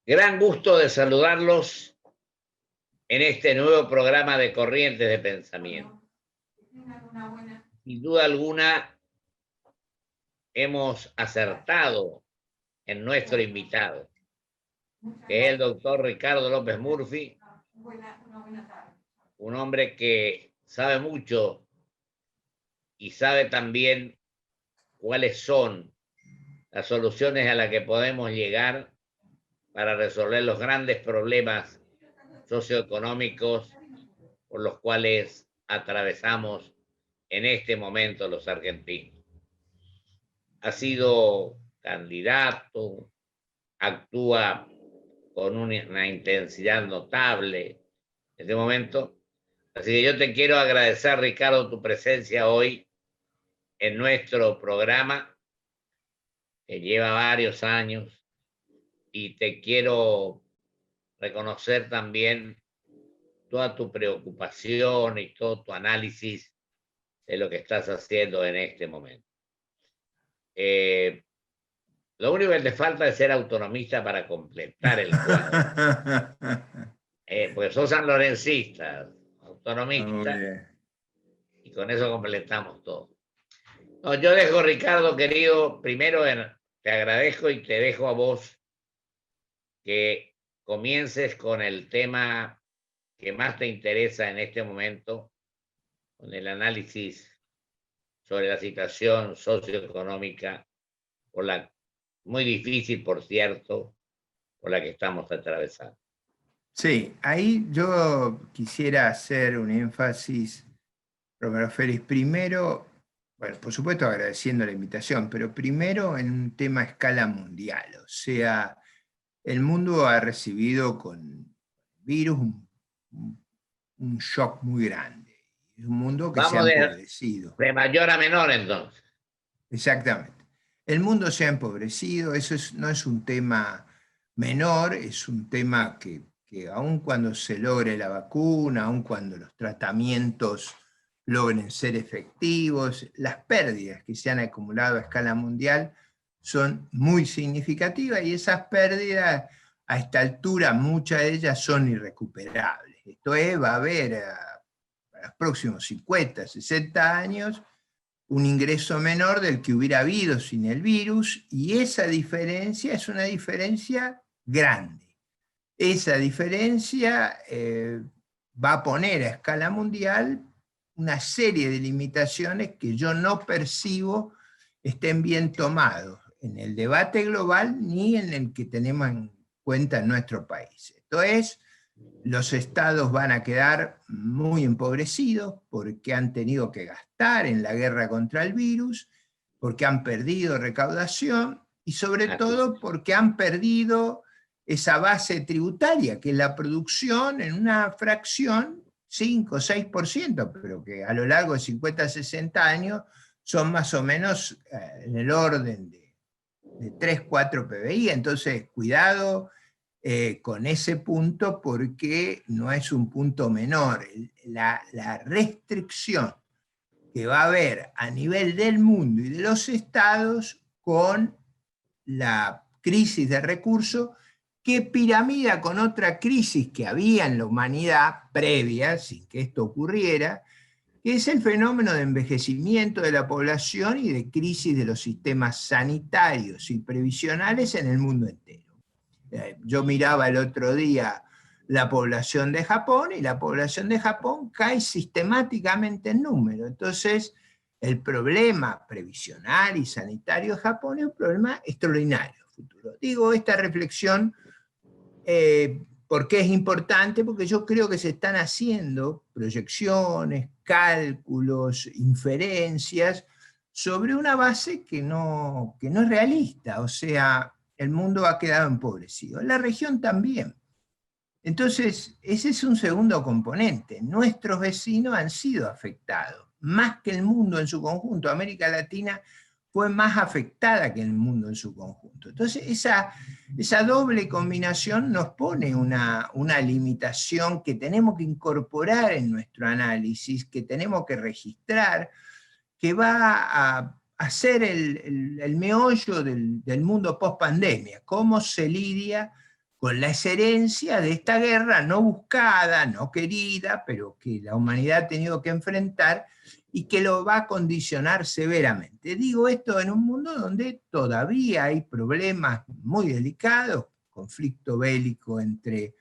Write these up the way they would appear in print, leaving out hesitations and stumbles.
Gran gusto de saludarlos en este nuevo programa de Corrientes de Pensamiento. Sin duda alguna, hemos acertado en nuestro invitado, que es el doctor Ricardo López Murphy, un hombre que sabe mucho y sabe también cuáles son las soluciones a las que podemos llegar para resolver los grandes problemas socioeconómicos por los cuales atravesamos en este momento los argentinos. Ha sido candidato, actúa con una intensidad notable en este momento. Así que yo te quiero agradecer, Ricardo, tu presencia hoy en nuestro programa, que lleva varios años, y te quiero reconocer también toda tu preocupación y todo tu análisis de lo que estás haciendo en este momento. Lo único que te falta es ser autonomista para completar el cuadro. Porque sos sanlorencista, autonomista, y con eso completamos todo. No, yo dejo, Ricardo, querido, primero te agradezco y te dejo a vos que comiences con el tema que más te interesa en este momento, con el análisis sobre la situación socioeconómica, muy difícil, por cierto, por la que estamos atravesando. Sí, ahí yo quisiera hacer un énfasis, Romero Félix, primero, bueno, por supuesto agradeciendo la invitación, pero primero en un tema a escala mundial, o sea, el mundo ha recibido con el virus un shock muy grande, es un mundo que se ha Vamos empobrecido. de mayor a menor, entonces. Exactamente. El mundo se ha empobrecido, eso no es un tema menor, es un tema que aun cuando se logre la vacuna, aun cuando los tratamientos logren ser efectivos, las pérdidas que se han acumulado a escala mundial son muy significativas y esas pérdidas a esta altura, muchas de ellas son irrecuperables. Esto es, va a haber a los próximos 50, 60 años un ingreso menor del que hubiera habido sin el virus, y esa diferencia es una diferencia grande. Esa diferencia va a poner a escala mundial una serie de limitaciones que yo no percibo estén bien tomados en el debate global ni en el que tenemos en cuenta en nuestro país. Esto es, los estados van a quedar muy empobrecidos porque han tenido que gastar en la guerra contra el virus, porque han perdido recaudación y sobre todo porque han perdido esa base tributaria, que es la producción en una fracción, 5 o 6%, pero que a lo largo de 50, 60 años son más o menos en el orden de 3, 4 PBI. Entonces, cuidado con ese punto porque no es un punto menor. La restricción que va a haber a nivel del mundo y de los estados con la crisis de recursos que piramida con otra crisis que había en la humanidad previa, sin que esto ocurriera, que es el fenómeno de envejecimiento de la población y de crisis de los sistemas sanitarios y previsionales en el mundo entero. Yo miraba el otro día la población de Japón y la población de Japón cae sistemáticamente en número. Entonces, el problema previsional y sanitario de Japón es un problema extraordinario futuro. Digo esta reflexión porque es importante, porque yo creo que se están haciendo proyecciones, cálculos, inferencias sobre una base que no es realista, o sea, el mundo ha quedado empobrecido, la región también. Entonces, ese es un segundo componente. Nuestros vecinos han sido afectados, más que el mundo en su conjunto. América Latina fue más afectada que el mundo en su conjunto. Entonces, esa doble combinación nos pone una limitación que tenemos que incorporar en nuestro análisis, que tenemos que registrar, que va a ser el meollo del mundo post-pandemia. ¿Cómo se lidia con la herencia de esta guerra no buscada, no querida, pero que la humanidad ha tenido que enfrentar y que lo va a condicionar severamente. Digo esto en un mundo donde todavía hay problemas muy delicados, conflicto bélico entre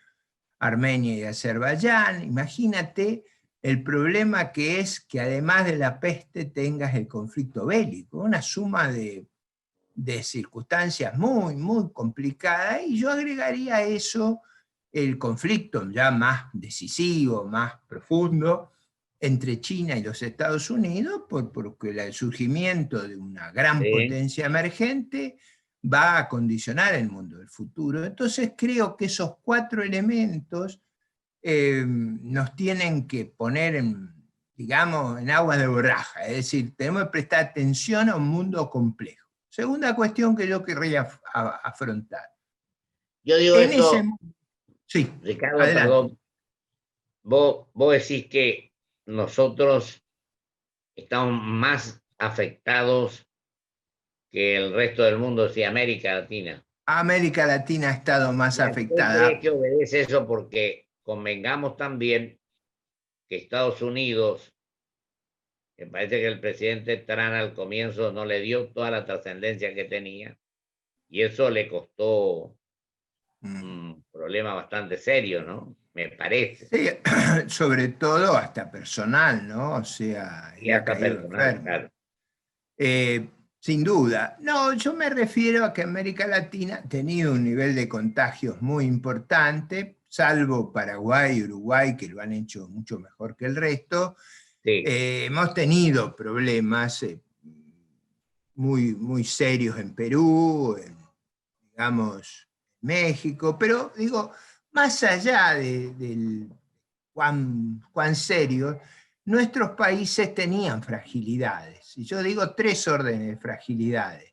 Armenia y Azerbaiyán. Imagínate el problema que es que además de la peste tengas el conflicto bélico, una suma de circunstancias muy, muy complicadas, y yo agregaría a eso el conflicto ya más decisivo, más profundo, entre China y los Estados Unidos, porque el surgimiento de una gran Sí. potencia emergente va a condicionar el mundo del futuro. Entonces creo que esos cuatro elementos nos tienen que poner digamos, en agua de borraja, es decir, tenemos que prestar atención a un mundo complejo. Segunda cuestión que yo querría afrontar. Yo digo En ese, esto, sí, Ricardo, adelante. perdón, vos decís que nosotros estamos más afectados que el resto del mundo, sí, América Latina. América Latina ha estado más ¿Y a qué crees afectada. que obedece eso? Porque convengamos también que Estados Unidos, me parece que el presidente Trump al comienzo no le dio toda la trascendencia que tenía, y eso le costó mm, un problema bastante serio, ¿no? Me parece. sí, sobre todo hasta personal, ¿no? O sea, Y él ha hasta caído personal, enfermo. claro. Sin duda. No, yo me refiero a que América Latina ha tenido un nivel de contagios muy importante, salvo Paraguay y Uruguay, que lo han hecho mucho mejor que el resto. Sí, Hemos tenido problemas muy, muy serios en Perú, digamos, México, pero digo, más allá del cuán serio, nuestros países tenían fragilidades. Y yo digo tres órdenes de fragilidades.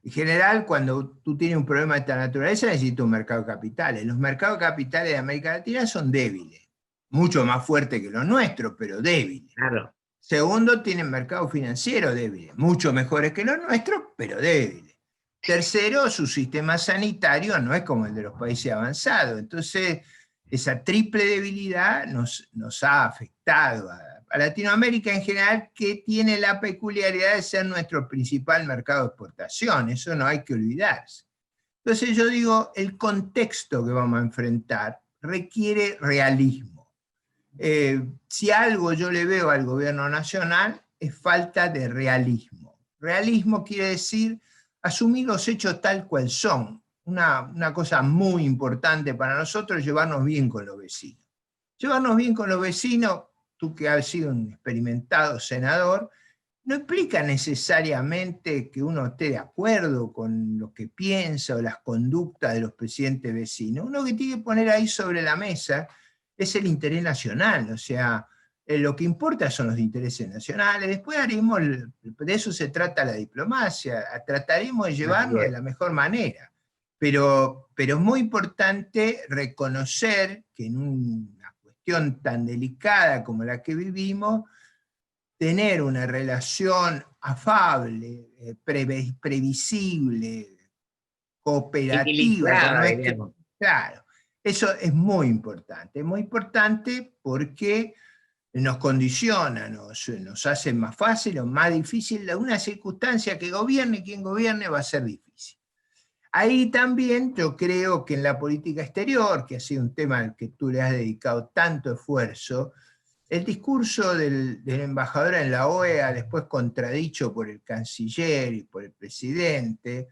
En general, cuando tú tienes un problema de esta naturaleza, necesitas un mercado de capitales. Los mercados de capitales de América Latina son débiles, mucho más fuertes que los nuestros, pero débiles. claro. Segundo, tienen mercados financieros débiles, mucho mejores que los nuestros, pero débiles. Tercero, su sistema sanitario no es como el de los países avanzados. Entonces, esa triple debilidad nos ha afectado a Latinoamérica en general, que tiene la peculiaridad de ser nuestro principal mercado de exportación. Eso no hay que olvidarse. Entonces yo digo, el contexto que vamos a enfrentar requiere realismo. Si algo yo le veo al gobierno nacional es falta de realismo. Realismo quiere decir asumir los hechos tal cual son. Una cosa muy importante para nosotros es llevarnos bien con los vecinos. Llevarnos bien con los vecinos, tú que has sido un experimentado senador, no implica necesariamente que uno esté de acuerdo con lo que piensa o las conductas de los presidentes vecinos. Uno que tiene que poner ahí sobre la mesa es el interés nacional, o sea, lo que importa son los intereses nacionales. Después haremos, de eso se trata la diplomacia, trataremos de Así llevarnos de es. la mejor manera. Pero es muy importante reconocer que en una cuestión tan delicada como la que vivimos, tener una relación afable, previsible, cooperativa con Civilizada, nuestro... diríamos. Claro, eso es muy importante porque nos condiciona, nos hace más fácil o más difícil una circunstancia que gobierne quien gobierne va a ser difícil. Ahí también yo creo que en la política exterior, que ha sido un tema al que tú le has dedicado tanto esfuerzo, el discurso del embajador en la OEA, después contradicho por el canciller y por el presidente,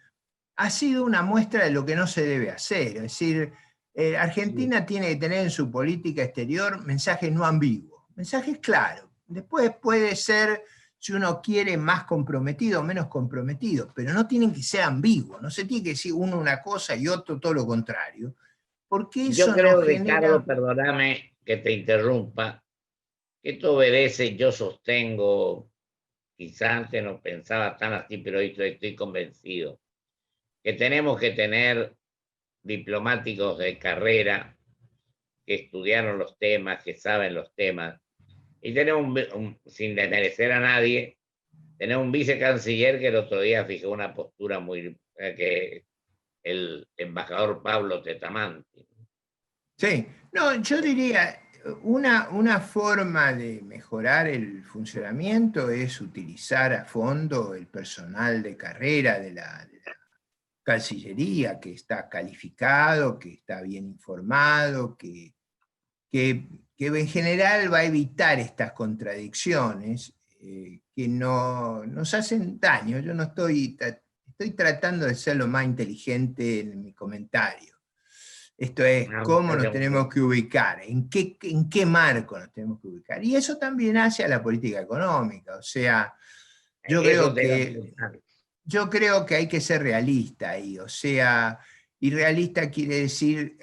ha sido una muestra de lo que no se debe hacer. Es decir, Sí. Argentina tiene que tener en su política exterior mensajes no ambiguos, mensajes claros. Después puede ser, si uno quiere, más comprometido o menos comprometido, pero no tienen que ser ambiguos, no se tiene que decir uno una cosa y otro todo lo contrario, porque Yo eso nos creo, genera... Ricardo, perdóname que te interrumpa, que esto obedece, yo sostengo, quizás antes no pensaba tan así, pero hoy estoy convencido, que tenemos que tener diplomáticos de carrera que estudiaron los temas, que saben los temas, y tenemos, sin desmerecer a nadie, tenemos un vicecanciller que el otro día fijó una postura muy, que el embajador Pablo Tetamanti. Sí, no, yo diría, una forma de mejorar el funcionamiento es utilizar a fondo el personal de carrera de la Cancillería, que está calificado, que está bien informado, que en general va a evitar estas contradicciones que no, nos hacen daño. Yo no estoy tratando de ser lo más inteligente en mi comentario. Esto es Ah, me cómo parece nos muy tenemos bien. que ubicar, en qué marco nos tenemos que ubicar. Y eso también hace a la política económica. O sea, yo Eso creo te iba a que preguntar. yo creo que hay que ser realista ahí, o sea, y realista quiere decir,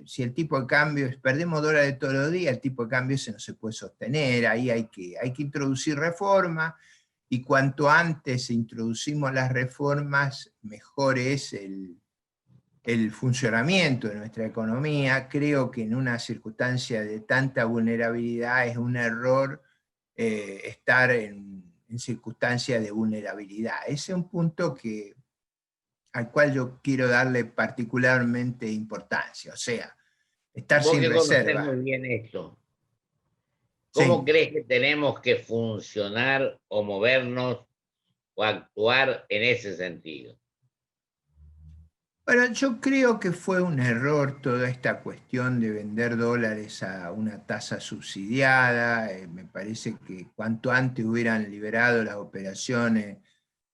si el tipo de cambio, perdemos dólares todos los días, el tipo de cambio ese no se puede sostener, ahí hay que introducir reformas, y cuanto antes introducimos las reformas, mejor es el funcionamiento de nuestra economía. Creo que en una circunstancia de tanta vulnerabilidad es un error estar en circunstancias de vulnerabilidad. Ese es un punto al cual yo quiero darle particularmente importancia, o sea, estar Vos sin que conocés reserva. muy bien esto, ¿cómo Sí. crees que tenemos que funcionar o movernos o actuar en ese sentido? Bueno, yo creo que fue un error toda esta cuestión de vender dólares a una tasa subsidiada. Me parece que cuanto antes hubieran liberado las operaciones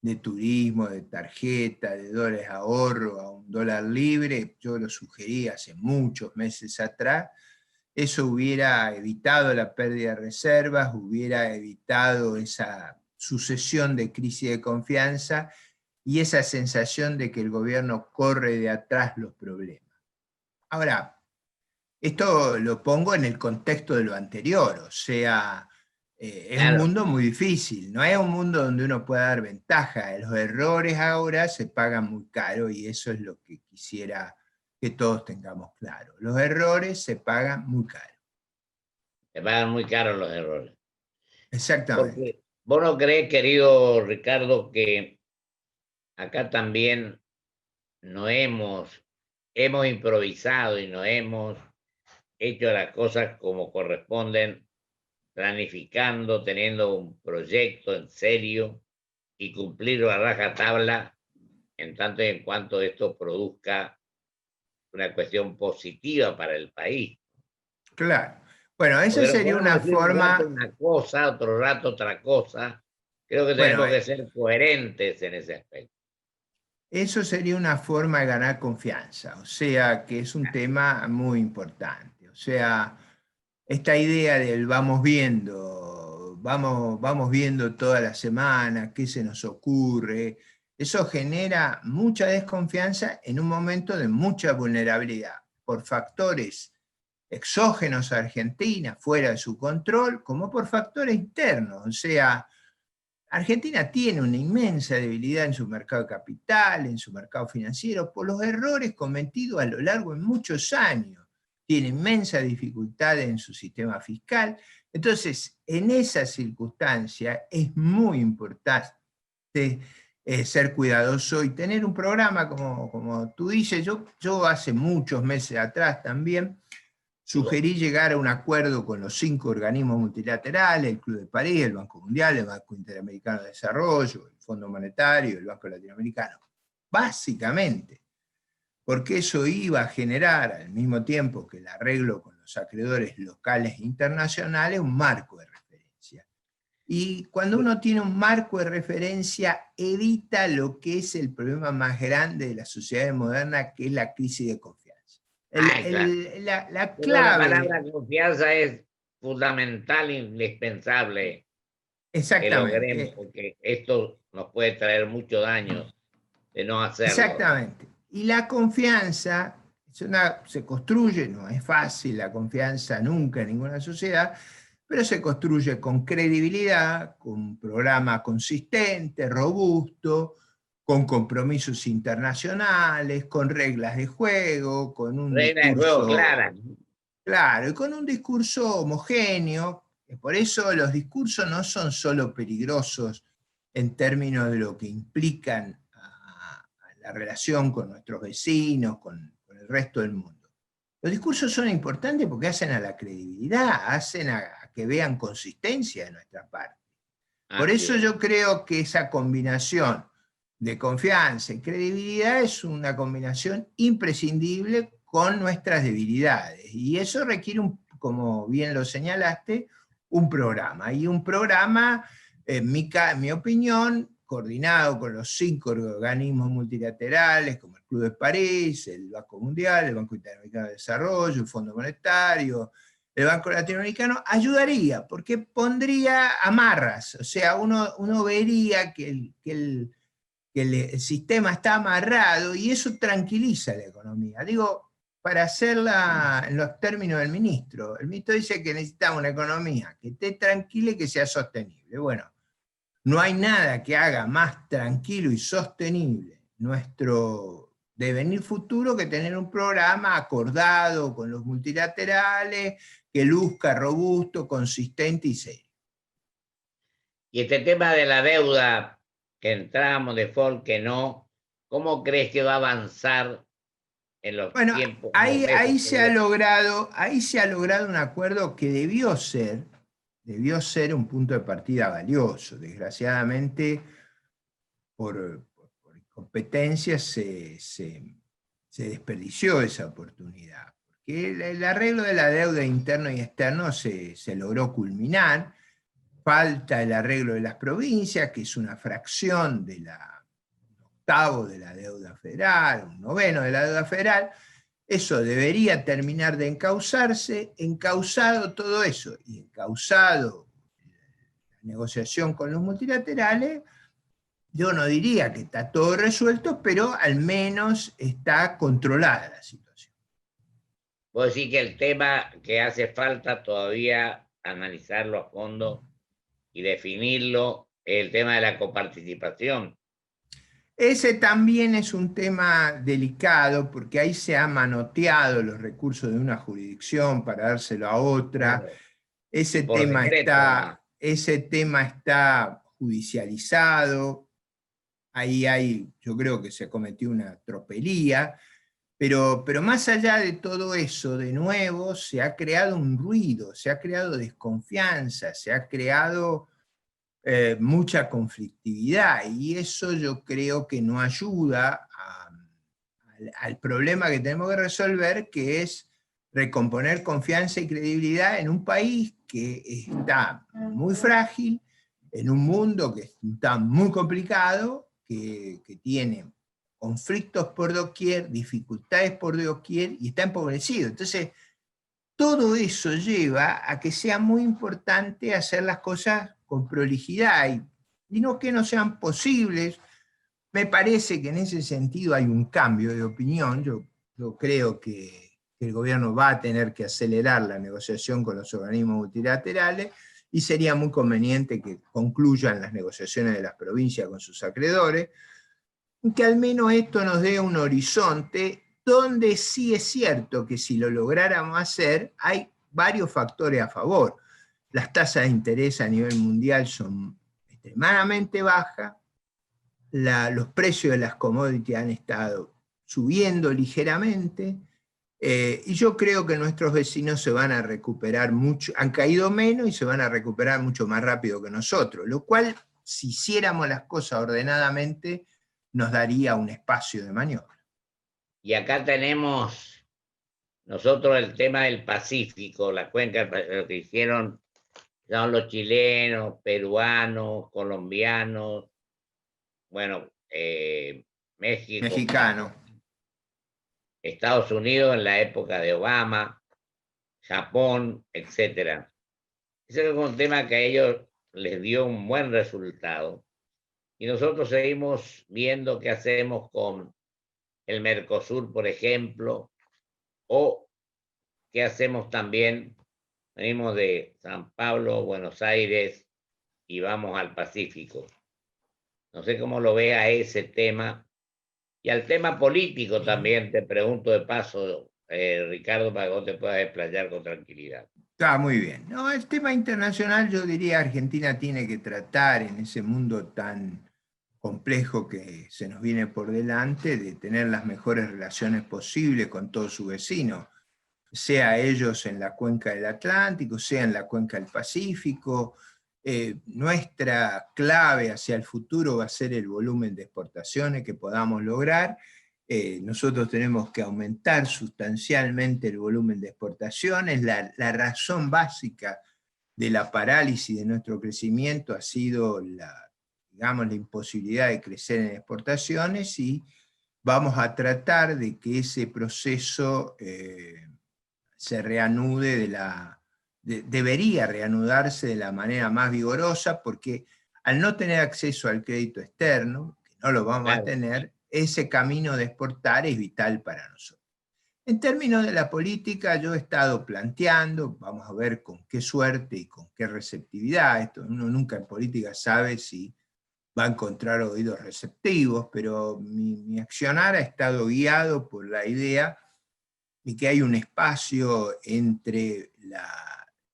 de turismo, de tarjeta, de dólares ahorro a un dólar libre, yo lo sugerí hace muchos meses atrás, eso hubiera evitado la pérdida de reservas, hubiera evitado esa sucesión de crisis de confianza y esa sensación de que el gobierno corre de atrás los problemas. Ahora, esto lo pongo en el contexto de lo anterior, o sea, es un Claro, mundo muy difícil, no es un mundo donde uno pueda dar ventaja. Los errores ahora se pagan muy caro y eso es lo que quisiera que todos tengamos claro. Los errores se pagan muy caro. te pagan muy caros los errores. Exactamente. Porque vos no crees, querido Ricardo, que acá también no hemos improvisado y no hemos hecho las cosas como corresponden, planificando, teniendo un proyecto en serio y cumplirlo a rajatabla en tanto y en cuanto esto produzca una cuestión positiva para el país? Claro. Bueno, esa Porque no sería podemos una decir un rato forma, una cosa, otro rato otra cosa. Creo que bueno, tenemos que ser coherentes en ese aspecto. eso sería una forma de ganar confianza, o sea, que es un tema muy importante. O sea, esta idea del vamos viendo toda la semana qué se nos ocurre, eso genera mucha desconfianza en un momento de mucha vulnerabilidad por factores exógenos a Argentina, fuera de su control, como por factores internos. O sea, Argentina tiene una inmensa debilidad en su mercado de capital, en su mercado financiero, por los errores cometidos a lo largo de muchos años. Tiene inmensa dificultad en su sistema fiscal. Entonces, en esa circunstancia es muy importante ser cuidadoso y tener un programa como tú dices. Yo hace muchos meses atrás también sugerí llegar a un acuerdo con los 5 organismos multilaterales, el Club de París, el Banco Mundial, el Banco Interamericano de Desarrollo, el Fondo Monetario, el Banco Latinoamericano. Básicamente, porque eso iba a generar, al mismo tiempo que el arreglo con los acreedores locales e internacionales, un marco de referencia. Y cuando uno tiene un marco de referencia, evita lo que es el problema más grande de la sociedad moderna, que es la crisis de confianza. Ay, claro. La Pero la clave, palabra confianza es fundamental, indispensable que logremos, exactamente, porque esto nos puede traer muchos daños de no hacerlo. exactamente. Y la confianza se construye, no es fácil la confianza nunca en ninguna sociedad, pero se construye con credibilidad, con un programa consistente, robusto, con compromisos internacionales, con reglas de juego, con un Regla de juego discurso clara. claro, y con un discurso homogéneo. Por eso los discursos no son solo peligrosos en términos de lo que implican a la relación con nuestros vecinos, con el resto del mundo. Los discursos son importantes porque hacen a la credibilidad, hacen a que vean consistencia de nuestra parte. Por Así eso es. yo creo que esa combinación de confianza y credibilidad es una combinación imprescindible con nuestras debilidades. Y eso requiere, como bien lo señalaste, un programa. Y un programa, en mi opinión, coordinado con los 5 organismos multilaterales, como el Club de París, el Banco Mundial, el Banco Interamericano de Desarrollo, el Fondo Monetario, el Banco Latinoamericano, ayudaría, porque pondría amarras. O sea, uno vería que el sistema está amarrado y eso tranquiliza la economía. Digo, para hacerla en los términos del ministro, el ministro dice que necesitamos una economía que esté tranquila y que sea sostenible. Bueno, no hay nada que haga más tranquilo y sostenible nuestro devenir futuro que tener un programa acordado con los multilaterales, que luzca robusto, consistente y serio. Y este tema de la deuda, que entramos, default, que no, ¿cómo crees que va a avanzar en los Bueno, tiempos, en los ahí, meses ahí que se ha vienen? logrado, ahí se ha logrado un acuerdo que debió ser un punto de partida valioso. Desgraciadamente, por incompetencia se desperdició esa oportunidad. Porque el arreglo de la deuda interno y externo se logró culminar. Falta el arreglo de las provincias, que es una fracción de un octavo de la deuda federal, un noveno de la deuda federal. Eso debería terminar de encauzarse, encauzado todo eso, y encauzado la negociación con los multilaterales. Yo no diría que está todo resuelto, pero al menos está controlada la situación. Puedo decir que el tema que hace falta todavía analizarlo a fondo y definirlo es el tema de la coparticipación. Ese también es un tema delicado porque ahí se han manoteado los recursos de una jurisdicción para dárselo a otra. Claro. Y Ese por tema decreto, además. está, ese tema está judicializado. Yo creo que se cometió una tropelía, pero más allá de todo eso, de nuevo, se ha creado un ruido, se ha creado desconfianza, se ha creado mucha conflictividad y eso yo creo que no ayuda al problema que tenemos que resolver, que es recomponer confianza y credibilidad en un país que está muy frágil, en un mundo que está muy complicado, que tiene conflictos por doquier, dificultades por doquier y está empobrecido. Entonces, todo eso lleva a que sea muy importante hacer las cosas con prolijidad y no que no sean posibles. Me parece que en ese sentido hay un cambio de opinión. Yo creo que el gobierno va a tener que acelerar la negociación con los organismos multilaterales y sería muy conveniente que concluyan las negociaciones de las provincias con sus acreedores, y que al menos esto nos dé un horizonte donde sí es cierto que si lo lográramos hacer, hay varios factores a favor. Las tasas de interés a nivel mundial son extremadamente bajas, los precios de las commodities han estado subiendo ligeramente, y yo creo que nuestros vecinos se van a recuperar mucho, han caído menos y se van a recuperar mucho más rápido que nosotros, lo cual, si hiciéramos las cosas ordenadamente, nos daría un espacio de maniobra. Y acá tenemos nosotros el tema del Pacífico, la cuenca, lo que hicieron son los chilenos, peruanos, colombianos, bueno, México, Mexicano. Estados Unidos en la época de Obama, Japón, etcétera. Ese es un tema que a ellos les dio un buen resultado. Y nosotros seguimos viendo qué hacemos con el Mercosur, por ejemplo, o qué hacemos también. Venimos de San Pablo, Buenos Aires y vamos al Pacífico. No sé cómo lo ve a ese tema. Y al tema político también, te pregunto de paso, Ricardo, para que vos te puedas explayar con tranquilidad. Está muy bien. No, el tema internacional, yo diría, Argentina tiene que tratar en ese mundo tan complejo que se nos viene por delante, de tener las mejores relaciones posibles con todos sus vecinos, sea ellos en la cuenca del Atlántico, sea en la cuenca del Pacífico. Nuestra clave hacia el futuro va a ser el volumen de exportaciones que podamos lograr. Nosotros tenemos que aumentar sustancialmente el volumen de exportaciones. La razón básica de la parálisis de nuestro crecimiento ha sido digamos, la imposibilidad de crecer en exportaciones, y vamos a tratar de que ese proceso se reanude debería reanudarse de la manera más vigorosa, porque al no tener acceso al crédito externo, que no lo vamos a Claro. tener, ese camino de exportar es vital para nosotros. En términos de la política, yo he estado planteando, vamos a ver con qué suerte y con qué receptividad, esto, uno nunca en política sabe si va a encontrar oídos receptivos, pero mi accionar ha estado guiado por la idea de que hay un espacio entre el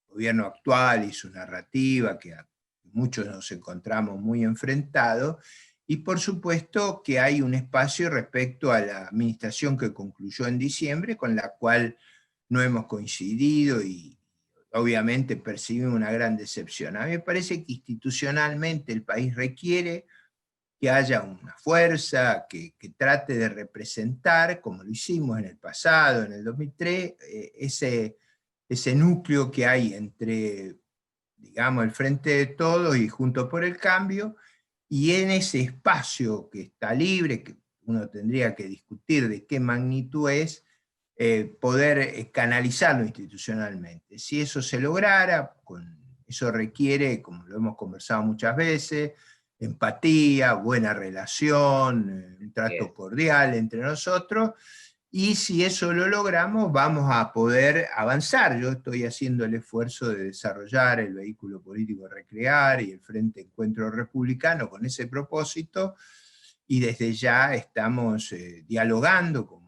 gobierno actual y su narrativa, que muchos nos encontramos muy enfrentados, y por supuesto que hay un espacio respecto a la administración que concluyó en diciembre, con la cual no hemos coincidido y obviamente percibimos una gran decepción. A mí me parece que institucionalmente el país requiere que haya una fuerza que trate de representar, como lo hicimos en el pasado, en el 2003, ese núcleo que hay entre, digamos, el Frente de Todos y Juntos por el Cambio, y en ese espacio que está libre, que uno tendría que discutir de qué magnitud es, poder canalizarlo institucionalmente. Si eso se lograra, eso requiere, como lo hemos conversado muchas veces, empatía, buena relación, un trato cordial entre nosotros, y si eso lo logramos, vamos a poder avanzar. Yo estoy haciendo el esfuerzo de desarrollar el vehículo político Recrear y el Frente Encuentro Republicano con ese propósito, y desde ya estamos dialogando, como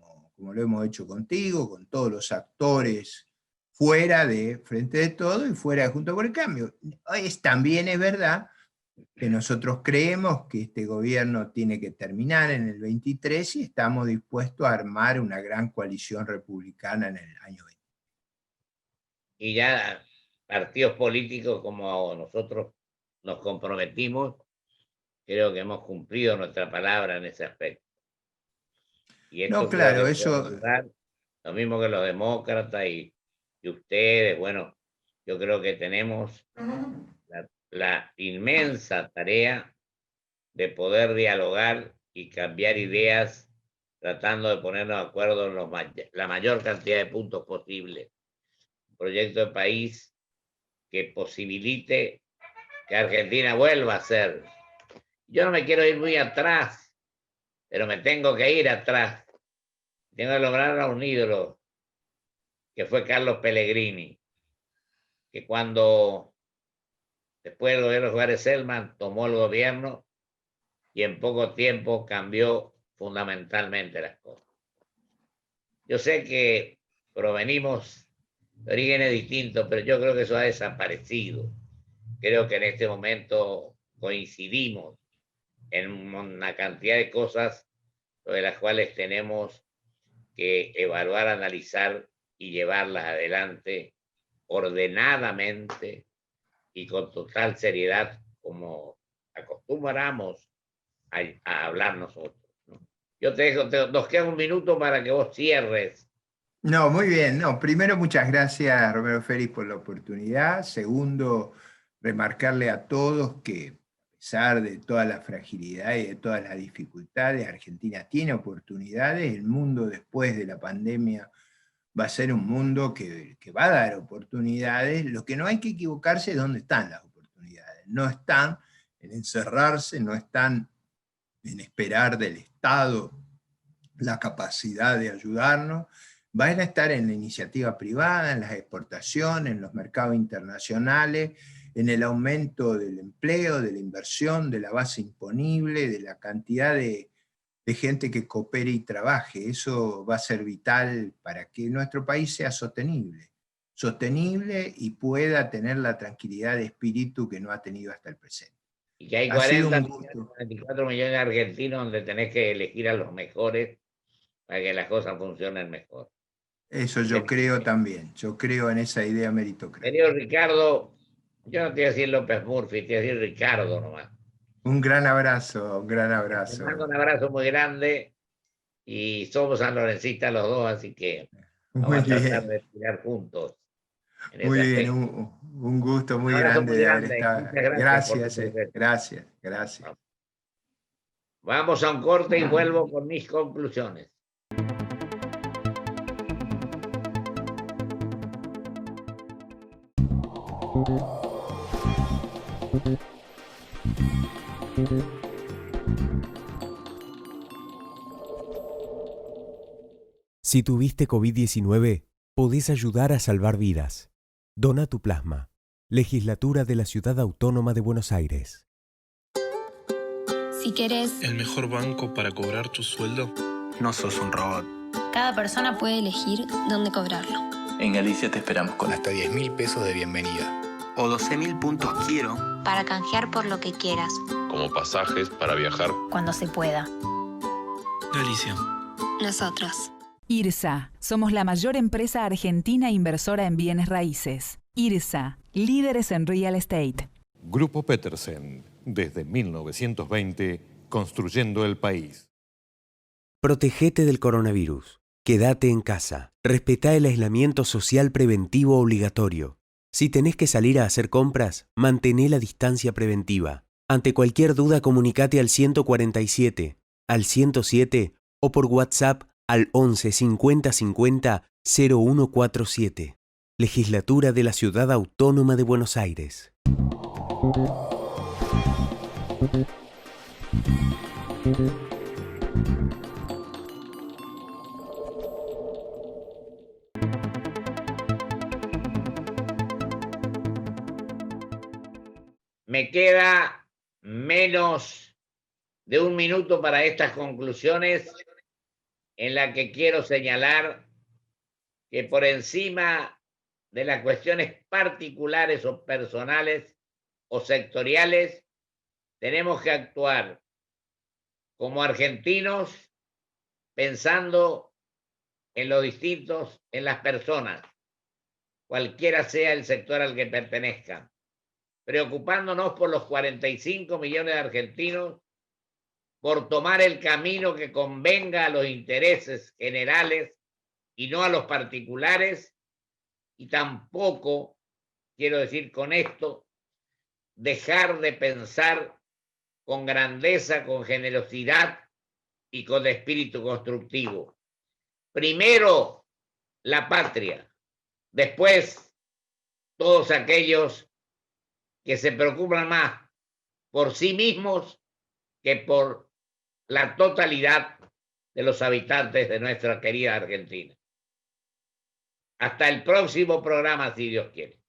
lo hemos hecho contigo, con todos los actores fuera de Frente de Todo y fuera de Juntos por el Cambio. También es verdad que nosotros creemos que este gobierno tiene que terminar en el 23 y estamos dispuestos a armar una gran coalición republicana en el año 20. Y ya partidos políticos como nosotros nos comprometimos, creo que hemos cumplido nuestra palabra en ese aspecto. Y No, esto creo claro, que puede eso, ayudar, lo mismo que los demócratas y ustedes. Bueno, yo creo que tenemos la inmensa tarea de poder dialogar y cambiar ideas, tratando de ponernos de acuerdo en la mayor cantidad de puntos posible. Un proyecto de país que posibilite que Argentina vuelva a ser. Yo no me quiero ir muy atrás, pero me tengo que ir atrás. Tengo que lograr a un ídolo, que fue Carlos Pellegrini, que cuando después del gobierno de Juárez Selman tomó el gobierno y en poco tiempo cambió fundamentalmente las cosas. Yo sé que provenimos de orígenes distintos, pero yo creo que eso ha desaparecido. Creo que en este momento coincidimos en una cantidad de cosas sobre las cuales tenemos que evaluar, analizar y llevarlas adelante ordenadamente y con total seriedad, como acostumbramos a hablar nosotros, ¿no? Yo te dejo, nos queda un minuto para que vos cierres. no, muy bien. No, primero, muchas gracias, Romero Félix, por la oportunidad. Segundo, remarcarle a todos que a pesar de toda la fragilidad y de todas las dificultades, Argentina tiene oportunidades. El mundo después de la pandemia va a ser un mundo que va a dar oportunidades. Lo que no hay que equivocarse es dónde están las oportunidades. No están en encerrarse, no están en esperar del Estado la capacidad de ayudarnos, van a estar en la iniciativa privada, en las exportaciones, en los mercados internacionales, en el aumento del empleo, de la inversión, de la base imponible, de la cantidad de gente que coopere y trabaje. Eso va a ser vital para que nuestro país sea sostenible y pueda tener la tranquilidad de espíritu que no ha tenido hasta el presente. y que hay Ha sido 40 un millones, gusto. 44 millones de argentinos donde tenés que elegir a los mejores para que las cosas funcionen mejor. Eso yo creo también. Yo creo en esa idea meritocrática. Querido Ricardo, yo no te voy a decir López Murphy, te voy a decir Ricardo nomás. Un gran abrazo, un gran Te abrazo. mando un abrazo muy grande y somos sanlorencistas los dos, así que vamos Muy a tratar bien, de tirar juntos en muy ese bien. aspecto. Un gusto Un muy abrazo grande muy de haber grande. estado. Muchas gracias por tu Gracias, presencia. gracias, gracias. Vamos a un corte y vuelvo con mis conclusiones. Si tuviste COVID-19, podés ayudar a salvar vidas. Dona tu plasma. Legislatura de la Ciudad Autónoma de Buenos Aires. Si querés, ¿El mejor banco para cobrar tu sueldo? No sos un robot. cada persona puede elegir dónde cobrarlo. En Galicia te esperamos con hasta 10.000 pesos de bienvenida. o 12.000 puntos quiero. Para canjear por lo que quieras. Como pasajes para viajar. Cuando se pueda. Galicia. Nosotros. IRSA. Somos la mayor empresa argentina inversora en bienes raíces. IRSA. Líderes en real estate. Grupo Petersen. Desde 1920, construyendo el país. Protégete del coronavirus. Quédate en casa. Respetá el aislamiento social preventivo obligatorio. Si tenés que salir a hacer compras, mantené la distancia preventiva. Ante cualquier duda, comunicate al 147, al 107 o por WhatsApp al 11 50 50 0147. Legislatura de la Ciudad Autónoma de Buenos Aires. Me queda menos de un minuto para estas conclusiones en la que quiero señalar que por encima de las cuestiones particulares o personales o sectoriales, tenemos que actuar como argentinos pensando en los distintos, en las personas, cualquiera sea el sector al que pertenezcan, preocupándonos por los 45 millones de argentinos, por tomar el camino que convenga a los intereses generales y no a los particulares, y tampoco, quiero decir con esto, dejar de pensar con grandeza, con generosidad y con espíritu constructivo. Primero la patria, después todos aquellos que se preocupan más por sí mismos que por la totalidad de los habitantes de nuestra querida Argentina. Hasta el próximo programa, si Dios quiere.